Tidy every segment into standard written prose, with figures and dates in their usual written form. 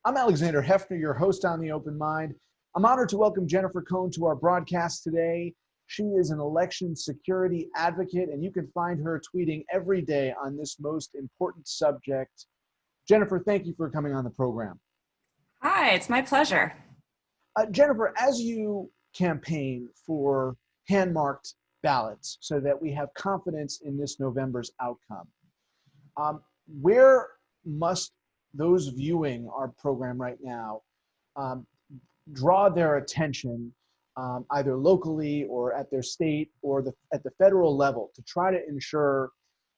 I'm Alexander Heffner, your host on The Open Mind. I'm honored to welcome Jennifer Cohn to our broadcast today. She is an election security advocate, and you can find her tweeting every day on this most important subject. Jennifer, thank you for coming on the program. Hi, it's my pleasure. Jennifer, as you campaign for hand-marked ballots so that we have confidence in this November's outcome, where must those viewing our program right now draw their attention, either locally or at their state or at the federal level, to try to ensure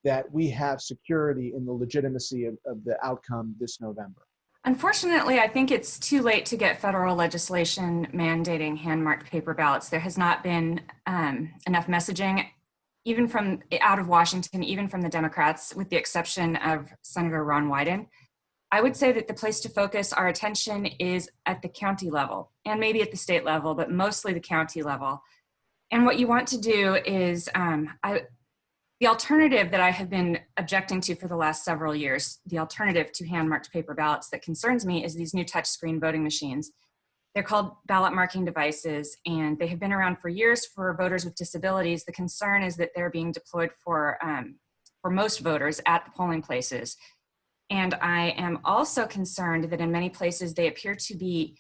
that we have security in the legitimacy of the outcome this November? Unfortunately, I think it's too late to get federal legislation mandating hand-marked paper ballots. There has not been enough messaging, even from out of Washington, even from the Democrats, with the exception of Senator Ron Wyden. I would say that the place to focus our attention is at the county level and maybe at the state level, but mostly the county level. And what you want to do is, the alternative that I have been objecting to for the last several years, the alternative to hand-marked paper ballots that concerns me, is these new touchscreen voting machines. They're called ballot marking devices, and they have been around for years for voters with disabilities. The concern is that they're being deployed for most voters at the polling places. And I am also concerned that in many places they appear to be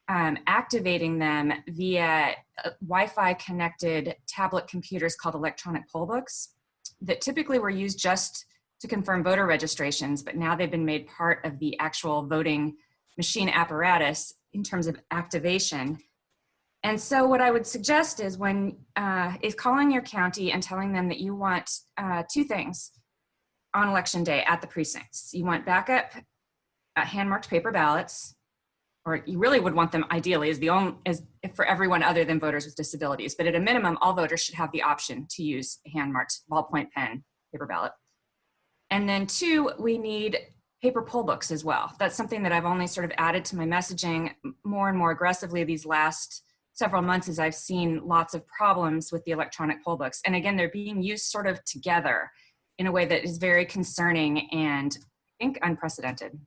activating them via Wi-Fi connected tablet computers called electronic poll books that typically were used just to confirm voter registrations, but now they've been made part of the actual voting machine apparatus in terms of activation. And so what I would suggest is is calling your county and telling them that you want two things on election day at the precincts. You want backup hand-marked paper ballots, or you really would want them ideally as for everyone other than voters with disabilities. But at a minimum, all voters should have the option to use a hand-marked ballpoint pen paper ballot. And then two, we need paper poll books as well. That's something that I've only sort of added to my messaging more and more aggressively these last several months as I've seen lots of problems with the electronic poll books. And again, they're being used sort of together in a way that is very concerning and I think unprecedented.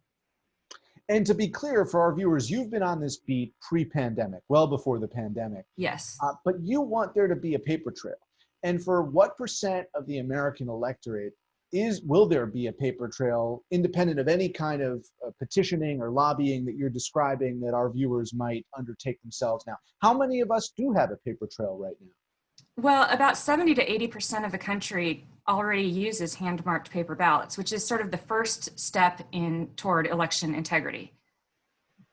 And to be clear for our viewers, you've been on this beat pre-pandemic, well before the pandemic. Yes. But you want there to be a paper trail. And for what % of the American electorate will there be a paper trail independent of any kind of petitioning or lobbying that you're describing that our viewers might undertake themselves now? How many of us do have a paper trail right now? Well, about 70 to 80% of the country already uses hand-marked paper ballots, which is sort of the first step toward election integrity.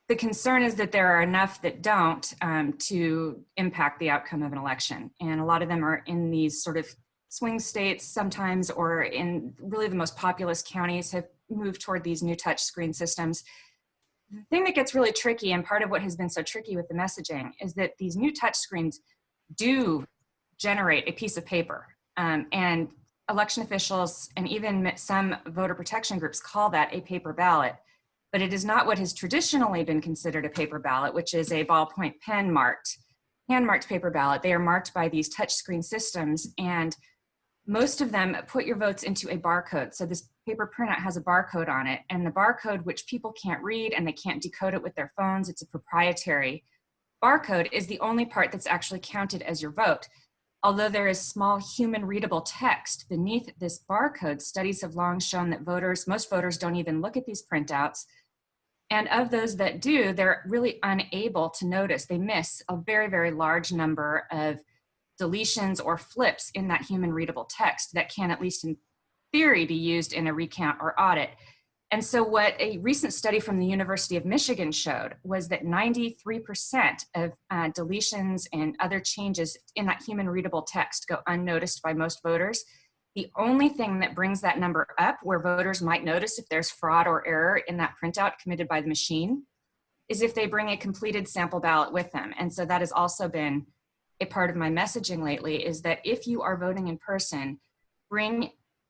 The concern is that there are enough that don't to impact the outcome of an election. And a lot of them are in these sort of swing states sometimes, or in really the most populous counties have moved toward these new touch screen systems. The thing that gets really tricky, and part of what has been so tricky with the messaging, is that these new touch screens do generate a piece of paper. And election officials and even some voter protection groups call that a paper ballot, but it is not what has traditionally been considered a paper ballot, which is a ballpoint pen marked, hand-marked paper ballot. They are marked by these touchscreen systems, and most of them put your votes into a barcode. So this paper printout has a barcode on it, and the barcode, which people can't read and they can't decode it with their phones, it's a proprietary barcode, is the only part that's actually counted as your vote. Although there is small human readable text beneath this barcode, studies have long shown that most voters don't even look at these printouts. And of those that do, they're really unable to notice. They miss a very, very large number of deletions or flips in that human readable text that can, at least in theory, be used in a recount or audit. And so what a recent study from the University of Michigan showed was that 93% of deletions and other changes in that human readable text go unnoticed by most voters. The only thing that brings that number up, where voters might notice if there's fraud or error in that printout committed by the machine, is if they bring a completed sample ballot with them. And so that has also been a part of my messaging lately, is that if you are voting in person,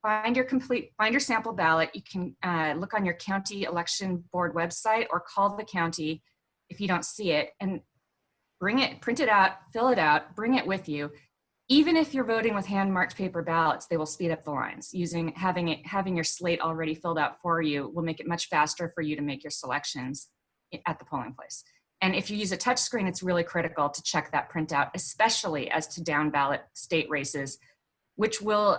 find your sample ballot. You can look on your county election board website or call the county if you don't see it, and bring it, print it out, fill it out, bring it with you. Even if you're voting with hand-marked paper ballots, they will speed up the lines. Having your slate already filled out for you will make it much faster for you to make your selections. at the polling place. And if you use a touch screen, it's really critical to check that printout, especially as to down ballot state races, which will,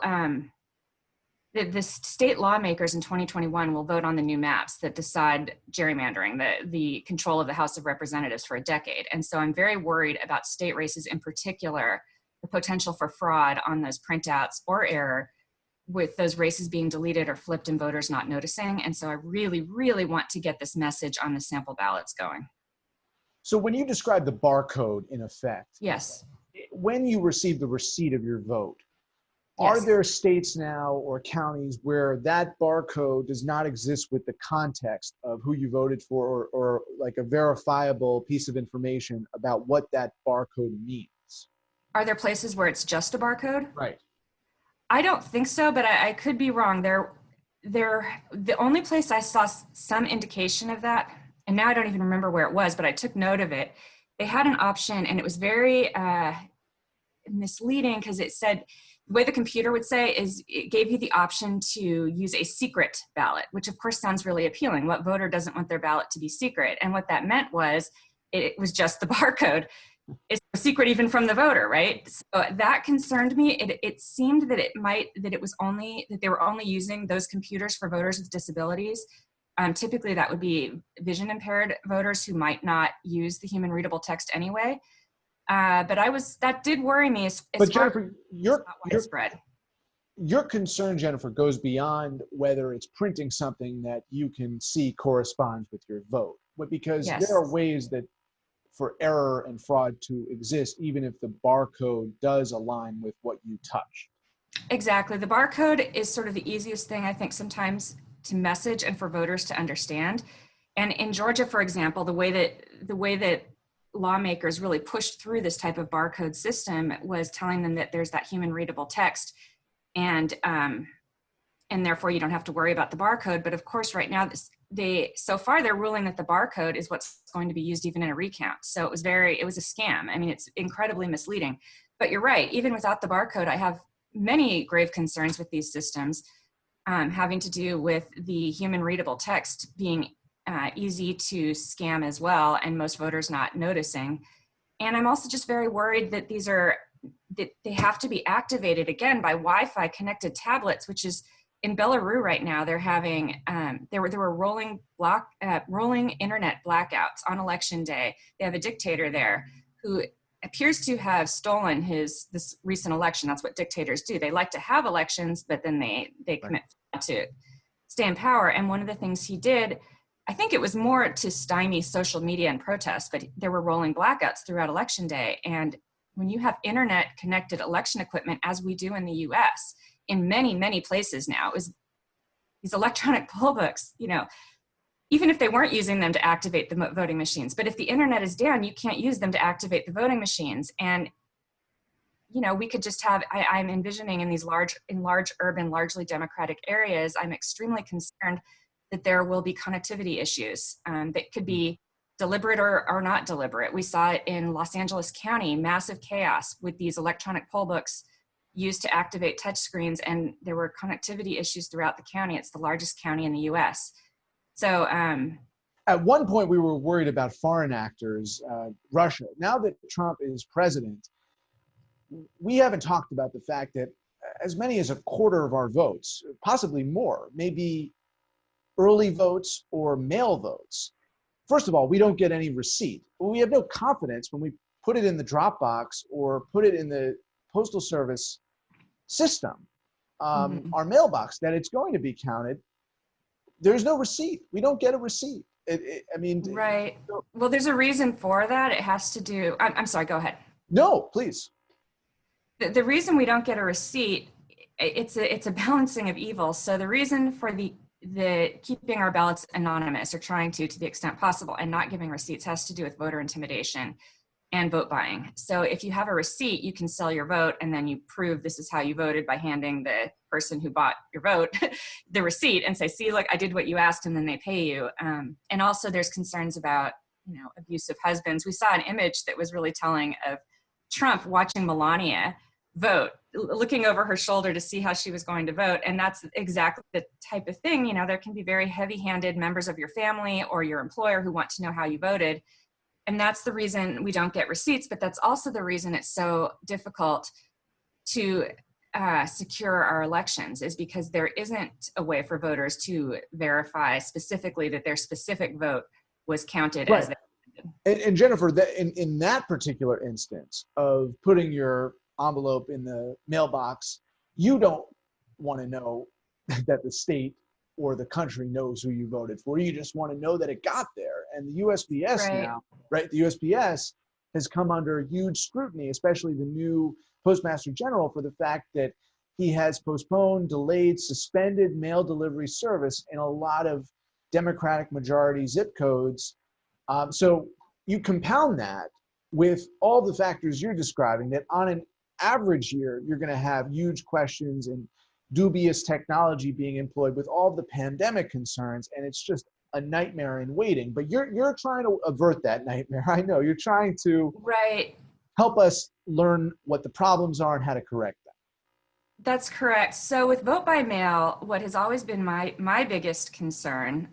the state lawmakers in 2021 will vote on the new maps that decide gerrymandering, the control of the House of Representatives for a decade. And so I'm very worried about state races in particular, the potential for fraud on those printouts or error with those races being deleted or flipped and voters not noticing. And so I really, really want to get this message on the sample ballots going. So when you describe the barcode in effect, Yes. when you receive the receipt of your vote, Yes. are there states now or counties where that barcode does not exist with the context of who you voted for, or like a verifiable piece of information about what that barcode means? Are there places where it's just a barcode? Right. I don't think so, but I could be wrong. The only place I saw some indication of that, and now I don't even remember where it was, but I took note of it. They had an option, and it was very misleading because it said, the way the computer would say is it gave you the option to use a secret ballot, which of course sounds really appealing. What voter doesn't want their ballot to be secret? And what that meant was it was just the barcode. It's a secret even from the voter, right? So that concerned me. It seemed that that they were only using those computers for voters with disabilities. Typically that would be vision impaired voters who might not use the human readable text anyway. But that did worry me. But Jennifer, your concern, Jennifer, goes beyond whether it's printing something that you can see corresponds with your vote. But because Yes. there are ways that for error and fraud to exist, even if the barcode does align with what you touch. Exactly. The barcode is sort of the easiest thing, I think, sometimes to message and for voters to understand. And in Georgia, for example, the way that lawmakers really pushed through this type of barcode system was telling them that there's that human readable text, and therefore you don't have to worry about the barcode. But of course, right now, so far they're ruling that the barcode is what's going to be used even in a recount. So it was a scam. I mean, it's incredibly misleading. But you're right, even without the barcode, I have many grave concerns with these systems having to do with the human readable text being easy to scam as well, and most voters not noticing. And I'm also just very worried that they have to be activated again by Wi-Fi connected tablets, which is in Belarus right now. They're having there were rolling internet blackouts on election day. They have a dictator there who appears to have stolen this recent election. That's what dictators do. They like to have elections, but then they commit to stay in power. And one of the things he did, I think it was more to stymie social media and protests, but there were rolling blackouts throughout election day. And when you have internet connected election equipment, as we do in the US, in many, many places now, it was these electronic poll books, even if they weren't using them to activate the voting machines. But if the internet is down, you can't use them to activate the voting machines. And, we could just have, I'm envisioning in large urban, largely democratic areas, I'm extremely concerned that there will be connectivity issues that could be deliberate or not deliberate. We saw it in Los Angeles County, massive chaos with these electronic poll books used to activate touchscreens, and there were connectivity issues throughout the county. It's the largest county in the US. So at one point we were worried about foreign actors, Russia. Now that Trump is president, we haven't talked about the fact that as many as a quarter of our votes, possibly more, may be early votes or mail votes. First of all, we don't get any receipt. We have no confidence when we put it in the Dropbox or put it in the Postal Service system, our mailbox, that it's going to be counted. There's no receipt. We don't get a receipt. Right. Well, there's a reason for that. It has to do, I'm sorry, go ahead. No, please. The reason we don't get a receipt, it's a balancing of evils. So the reason for the keeping our ballots anonymous, or trying to the extent possible, and not giving receipts, has to do with voter intimidation and vote buying. So if you have a receipt, you can sell your vote, and then you prove this is how you voted by handing the person who bought your vote the receipt and say, see, look, I did what you asked, and then they pay you. And also there's concerns about, abusive husbands. We saw an image that was really telling of Trump watching Melania vote, looking over her shoulder to see how she was going to vote. And that's exactly the type of thing, you know, there can be very heavy-handed members of your family or your employer who want to know how you voted. And that's the reason we don't get receipts, but that's also the reason it's so difficult to secure our elections, is because there isn't a way for voters to verify specifically that their specific vote was counted as they intended. And Jennifer, that in that particular instance of putting your envelope in the mailbox, you don't want to know that the state or the country knows who you voted for. You just want to know that it got there. And the USPS now, right? The USPS has come under huge scrutiny, especially the new Postmaster General, for the fact that he has postponed, delayed, suspended mail delivery service in a lot of Democratic majority zip codes. So you compound that with all the factors you're describing, that on an average year, you're going to have huge questions and dubious technology being employed with all the pandemic concerns, and it's just a nightmare in waiting. But you're trying to avert that nightmare. I know you're trying to help us learn what the problems are and how to correct them. That's correct. So with vote by mail, what has always been my biggest concern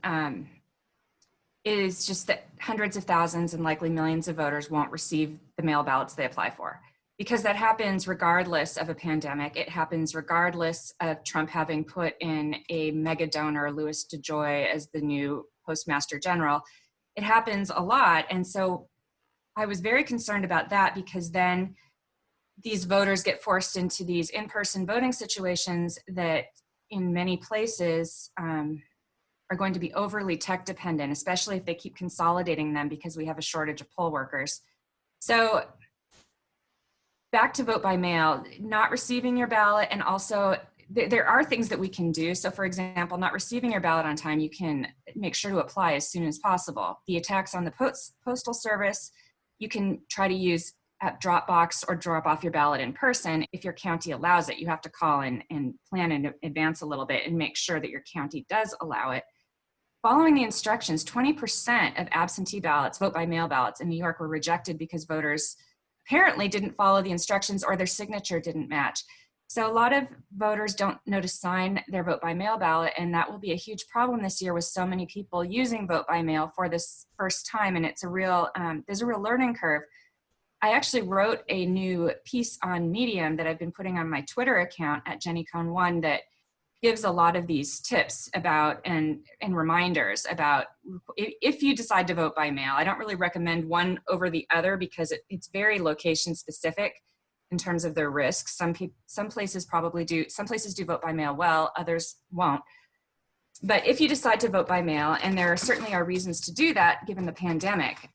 is just that hundreds of thousands and likely millions of voters won't receive the mail ballots they apply for. Because that happens regardless of a pandemic. It happens regardless of Trump having put in a mega donor, Louis DeJoy, as the new Postmaster General. It happens a lot. And so I was very concerned about that, because then these voters get forced into these in-person voting situations that in many places are going to be overly tech dependent, especially if they keep consolidating them because we have a shortage of poll workers. So back to vote by mail, not receiving your ballot, and also there are things that we can do. So for example, not receiving your ballot on time, you can make sure to apply as soon as possible. The attacks on the postal service, you can try to use at Dropbox or drop off your ballot in person. If your county allows it, you have to call and plan in advance a little bit and make sure that your county does allow it. Following the instructions, 20% of absentee ballots, vote by mail ballots in New York, were rejected because voters apparently didn't follow the instructions or their signature didn't match. So a lot of voters don't know to sign their vote by mail ballot, and that will be a huge problem this year with so many people using vote by mail for this first time. And it's a real, there's a real learning curve. I actually wrote a new piece on Medium that I've been putting on my Twitter account at Jenny Cohn 1 that gives a lot of these tips about and reminders about if you decide to vote by mail. I don't really recommend one over the other because it's very location specific in terms of their risks. Some places probably do, some places do vote by mail well, others won't. But if you decide to vote by mail, and there certainly are reasons to do that given the pandemic,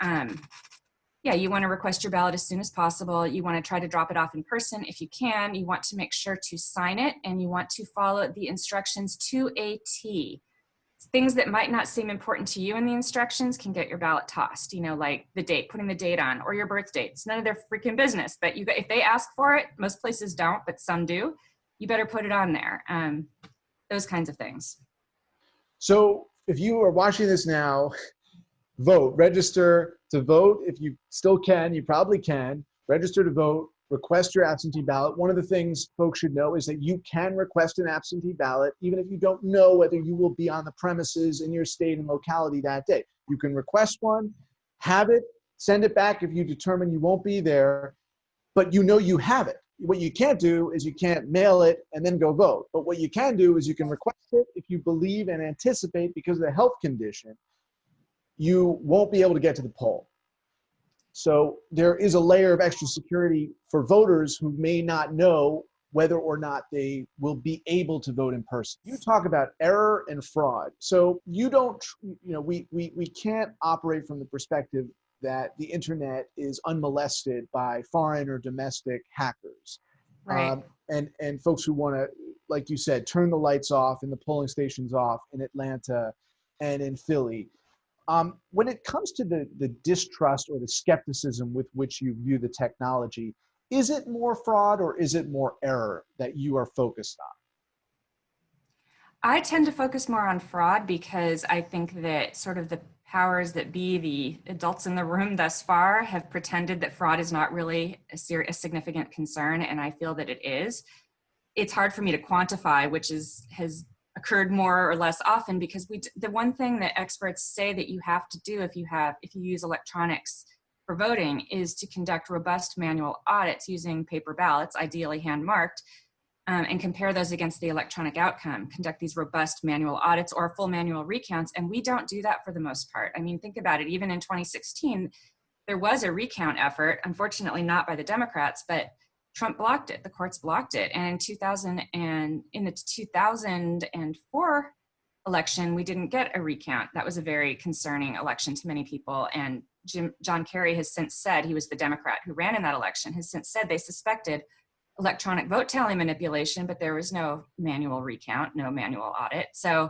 yeah, you want to request your ballot as soon as possible. You want to try to drop it off in person if you can. You want to make sure to sign it, and you want to follow the instructions to a T. Things that might not seem important to you in the instructions can get your ballot tossed, you know, like the date, putting the date on, or your birth date. It's none of their freaking business, but if they ask for it, most places don't, but some do, you better put it on there. Those kinds of things. So if you are watching this now, vote, register to vote. If you still can, you probably can, register to vote, request your absentee ballot. One of the things folks should know is that you can request an absentee ballot even if you don't know whether you will be on the premises in your state and locality that day. You can request one, have it, send it back if you determine you won't be there, but you know you have it. What you can't do is you can't mail it and then go vote. But what you can do is you can request it if you believe and anticipate, because of the health condition, you won't be able to get to the poll. So there is a layer of extra security for voters who may not know whether or not they will be able to vote in person. You talk about error and fraud. So you don't, you know, we can't operate from the perspective that the internet is unmolested by foreign or domestic hackers. Right. And folks who want to, like you said, turn the lights off and the polling stations off in Atlanta and in Philly. When it comes to the distrust or the skepticism with which you view the technology, is it more fraud or is it more error that you are focused I tend to focus more on fraud because I think that sort of the powers that be, the adults in the room thus far, have pretended that fraud is not really a significant concern, and I feel that it is. It's hard for me to quantify, which has occurred more or less often, because the one thing that experts say that you have to do if you use electronics for voting is to conduct robust manual audits using paper ballots, ideally hand marked, and compare those against the electronic outcome, conduct these robust manual audits or full manual recounts. And we don't do that for the most part. I mean, think about it. Even in 2016, there was a recount effort, unfortunately not by the Democrats, but Trump blocked it. The courts blocked it. And in the 2004 election, we didn't get a recount. That was a very concerning election to many people. And John Kerry has since said, he was the Democrat who ran in that election, has since said they suspected electronic vote tally manipulation, but there was no manual recount, no manual audit. So,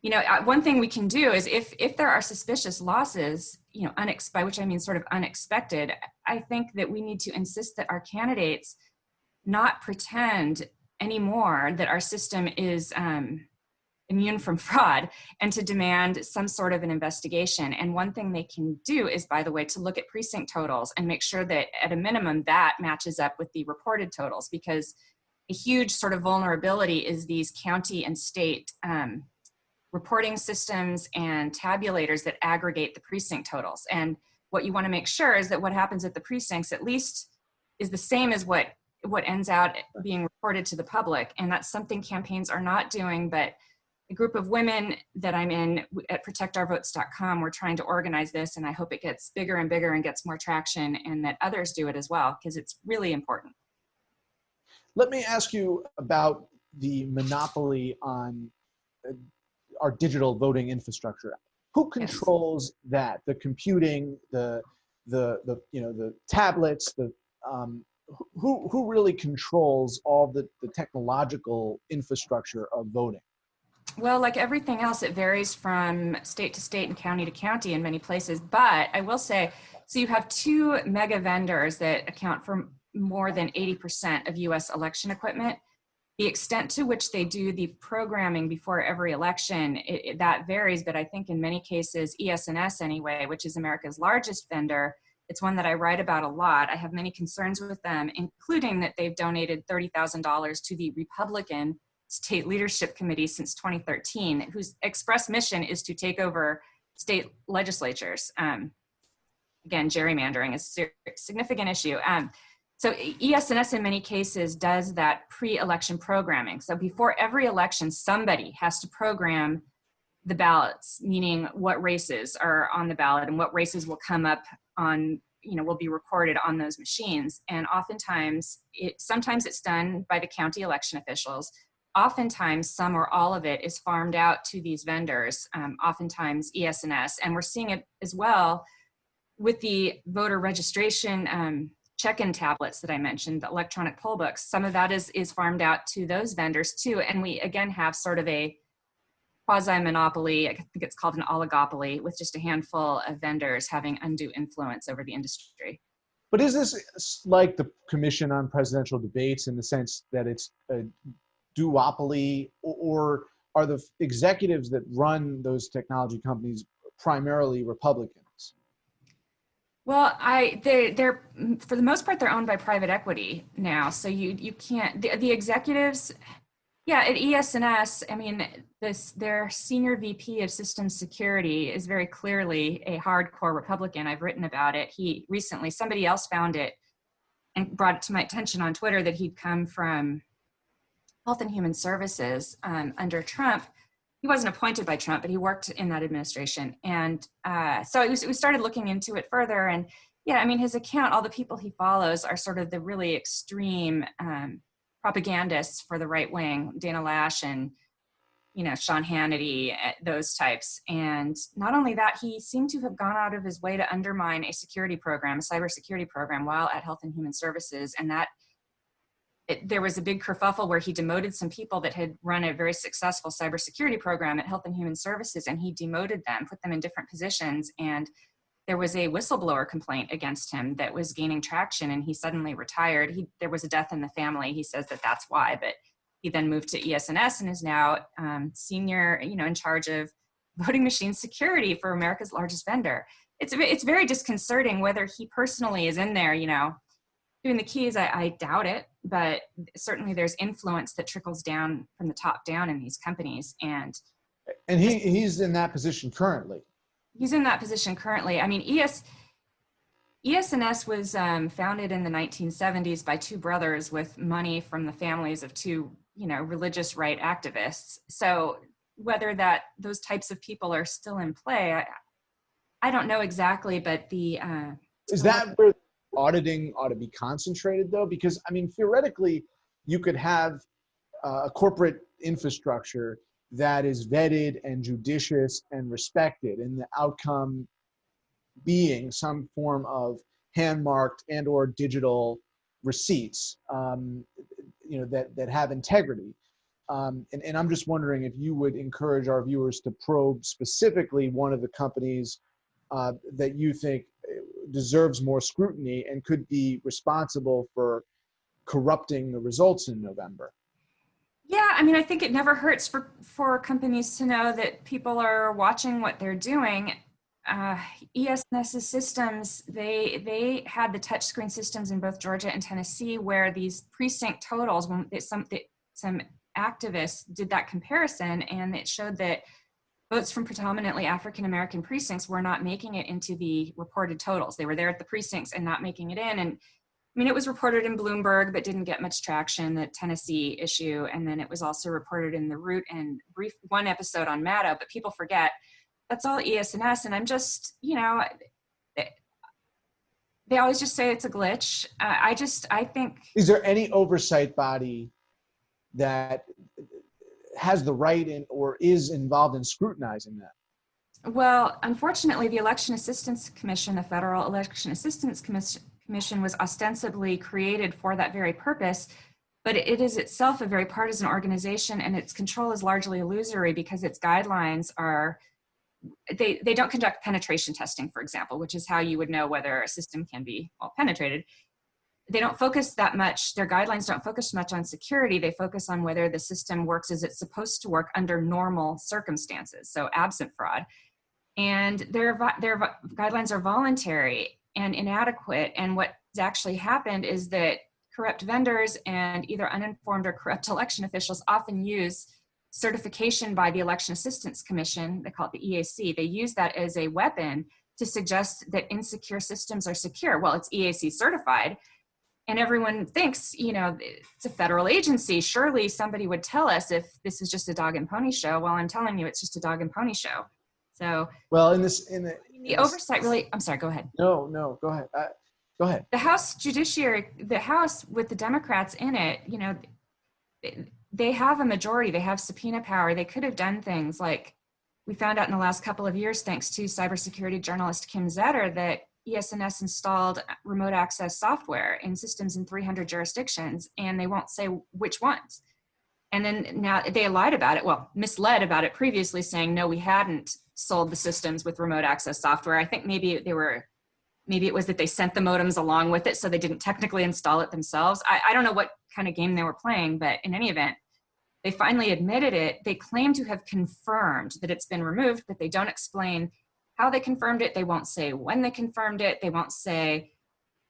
you know, one thing we can do is if there are suspicious losses, you know, by which I mean sort of unexpected, I think that we need to insist that our candidates not pretend anymore that our system is immune from fraud, and to demand some sort of an investigation. And one thing they can do is, by the way, to look at precinct totals and make sure that at a minimum that matches up with the reported totals, because a huge sort of vulnerability is these county and state reporting systems and tabulators that aggregate the precinct totals. And what you want to make sure is that what happens at the precincts at least is the same as what ends out being reported to the public. And that's something campaigns are not doing, but a group of women that I'm in at protectourvotes.com, we're trying to organize this, and I hope it gets bigger and bigger and gets more traction, and that others do it as well, because it's really important. Let me ask you about the monopoly on our digital voting infrastructure. Who controls that? The computing, the tablets, who really controls all the technological infrastructure of voting? Well, like everything else, it varies from state to state and county to county in many places. But I will say, so you have two mega vendors that account for more than 80% of US election equipment. The extent to which they do the programming before every election, that varies, but I think in many cases, ES&S anyway, which is America's largest vendor, it's one that I write about a lot. I have many concerns with them, including that they've donated $30,000 to the Republican State Leadership Committee since 2013, whose express mission is to take over state legislatures. Again, gerrymandering is a significant issue. So ES&S in many cases does that pre-election programming. So before every election, somebody has to program the ballots, meaning what races are on the ballot and what races will come up on, will be recorded on those machines. And oftentimes, sometimes it's done by the county election officials. Oftentimes, some or all of it is farmed out to these vendors, oftentimes ES&S. And we're seeing it as well with the voter registration check-in tablets that I mentioned, the electronic poll books. Some of that is farmed out to those vendors too. And we, again, have sort of a quasi-monopoly, I think it's called an oligopoly, with just a handful of vendors having undue influence over the industry. But is this like the Commission on Presidential Debates in the sense that it's a duopoly, or are the executives that run those technology companies primarily Republicans? Well, they're for the most part, they're owned by private equity now. So you can't, the executives, yeah, at ES&S, I mean, their senior VP of systems security is very clearly a hardcore Republican. I've written about it. Somebody else found it and brought it to my attention on Twitter that he'd come from Health and Human Services under Trump. He wasn't appointed by Trump, but he worked in that administration. And so we started looking into it further. And yeah, I mean, his account, all the people he follows are sort of the really extreme propagandists for the right wing, Dana Lash and, Sean Hannity, those types. And not only that, he seemed to have gone out of his way to undermine a security program, a cybersecurity program, while at Health and Human Services. And there was a big kerfuffle where he demoted some people that had run a very successful cybersecurity program at Health and Human Services, and he demoted them, put them in different positions. And there was a whistleblower complaint against him that was gaining traction, and he suddenly retired. There was a death in the family. He says that that's why, but He then moved to ES&S and is now senior, in charge of voting machine security for America's largest vendor. It's very disconcerting whether he personally is in there, doing the keys. I doubt it, but certainly there's influence that trickles down from the top down in these companies. And he's in that position currently. He's in that position currently. I mean, ES&S was founded in the 1970s by two brothers with money from the families of two, religious right activists. So whether those types of people are still in play, I don't know exactly, but is that where auditing ought to be concentrated, though? Because, I mean, theoretically, you could have a corporate infrastructure that is vetted and judicious and respected, and the outcome being some form of hand-marked and or digital receipts, that have integrity. And I'm just wondering if you would encourage our viewers to probe specifically one of the companies that you think deserves more scrutiny and could be responsible for corrupting the results in November. Yeah, I mean, I think it never hurts for companies to know that people are watching what they're doing. ES&S's systems, they had the touchscreen systems in both Georgia and Tennessee where these precinct totals, when some activists did that comparison, and it showed that votes from predominantly African-American precincts were not making it into the reported totals. They were there at the precincts and not making it in. And I mean, it was reported in Bloomberg, but didn't get much traction, the Tennessee issue. And then it was also reported in the Root and brief one episode on Maddow, but people forget that's all ES&S. And I'm just, they always just say it's a glitch. I think. Is there any oversight body that has the right in or is involved in scrutinizing that? Well, unfortunately, the Election Assistance Commission, the Federal Election Assistance Commission, was ostensibly created for that very purpose, but it is itself a very partisan organization, and its control is largely illusory because its guidelines are, they don't conduct penetration testing, for example, which is how you would know whether a system can be penetrated. They don't focus that much, their guidelines don't focus much on security, they focus on whether the system works as it's supposed to work under normal circumstances, so absent fraud. And their guidelines are voluntary and inadequate, and what's actually happened is that corrupt vendors and either uninformed or corrupt election officials often use certification by the Election Assistance Commission, they call it the EAC, they use that as a weapon to suggest that insecure systems are secure. Well, it's EAC certified, and everyone thinks, it's a federal agency. Surely somebody would tell us if this is just a dog and pony show. Well, I'm telling you, it's just a dog and pony show. So, well, the oversight really, I'm sorry, go ahead. No, go ahead. Go ahead. The House Judiciary, the House with the Democrats in it, they have a majority, they have subpoena power. They could have done things like we found out in the last couple of years, thanks to cybersecurity journalist Kim Zetter, that ES&S installed remote access software in systems in 300 jurisdictions, and they won't say which ones. And then now they lied about it, misled about it previously, saying, no, we hadn't sold the systems with remote access software. I think maybe it was that they sent the modems along with it, so they didn't technically install it themselves. I don't know what kind of game they were playing, but in any event, they finally admitted it. They claim to have confirmed that it's been removed, but they don't explain how they confirmed it. They won't say when they confirmed it. They won't say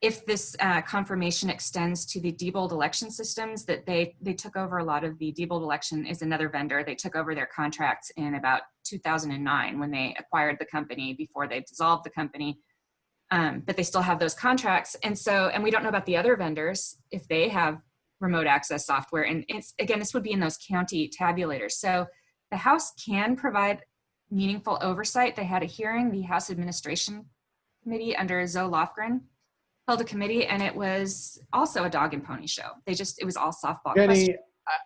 if this confirmation extends to the Diebold election systems, that they took over a lot of the Diebold election is another vendor. They took over their contracts in about 2009 when they acquired the company before they dissolved the company. But they still have those contracts. And we don't know about the other vendors if they have remote access software. And again, this would be in those county tabulators. So the House can provide meaningful oversight. They had a hearing, the House Administration Committee under Zoe Lofgren held a committee, and it was also a dog and pony show. It was all softball questions. Jenny,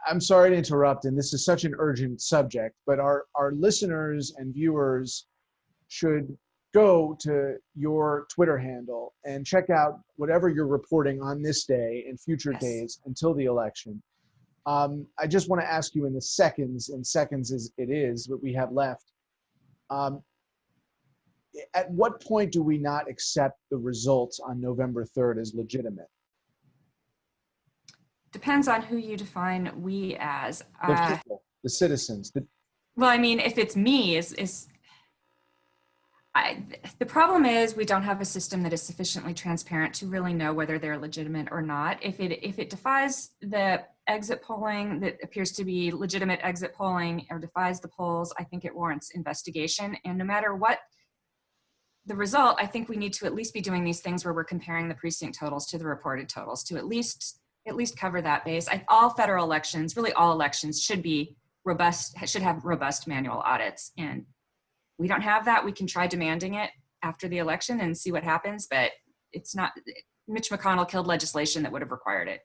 I'm sorry to interrupt, and this is such an urgent subject, but our listeners and viewers should go to your Twitter handle and check out whatever you're reporting on this day and future days until the election. I just want to ask you in the seconds as it is what we have left. At what point do we not accept the results on November 3rd as legitimate? Depends on who you define we as. The people, the citizens. Well, I mean, if it's me, the problem is we don't have a system that is sufficiently transparent to really know whether they're legitimate or not. If it defies the exit polling that appears to be legitimate exit polling or defies the polls, I think it warrants investigation. And no matter what the result, I think we need to at least be doing these things where we're comparing the precinct totals to the reported totals to at least cover that base. All federal elections, really all elections, should be robust, should have robust manual audits. And we don't have that. We can try demanding it after the election and see what happens, but it's not, Mitch McConnell killed legislation that would have required it.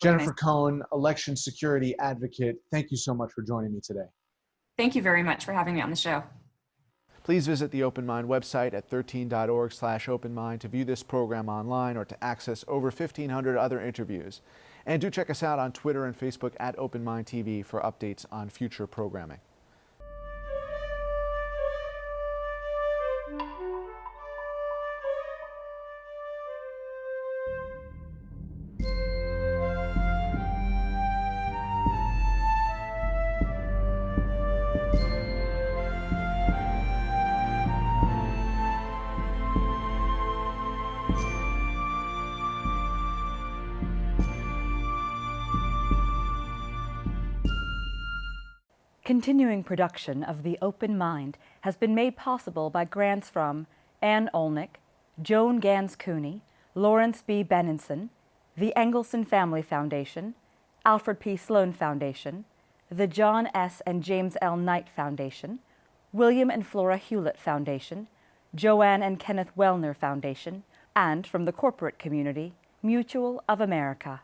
Jennifer Cohn, election security advocate, thank you so much for joining me today. Thank you very much for having me on the show. Please visit the Open Mind website at 13.org/openmind to view this program online or to access over 1,500 other interviews. And do check us out on Twitter and Facebook at Open Mind TV for updates on future programming. Continuing production of The Open Mind has been made possible by grants from Ann Olnick, Joan Gans Cooney, Lawrence B. Benenson, the Engelson Family Foundation, Alfred P. Sloan Foundation, the John S. and James L. Knight Foundation, William and Flora Hewlett Foundation, Joanne and Kenneth Wellner Foundation, and from the corporate community, Mutual of America.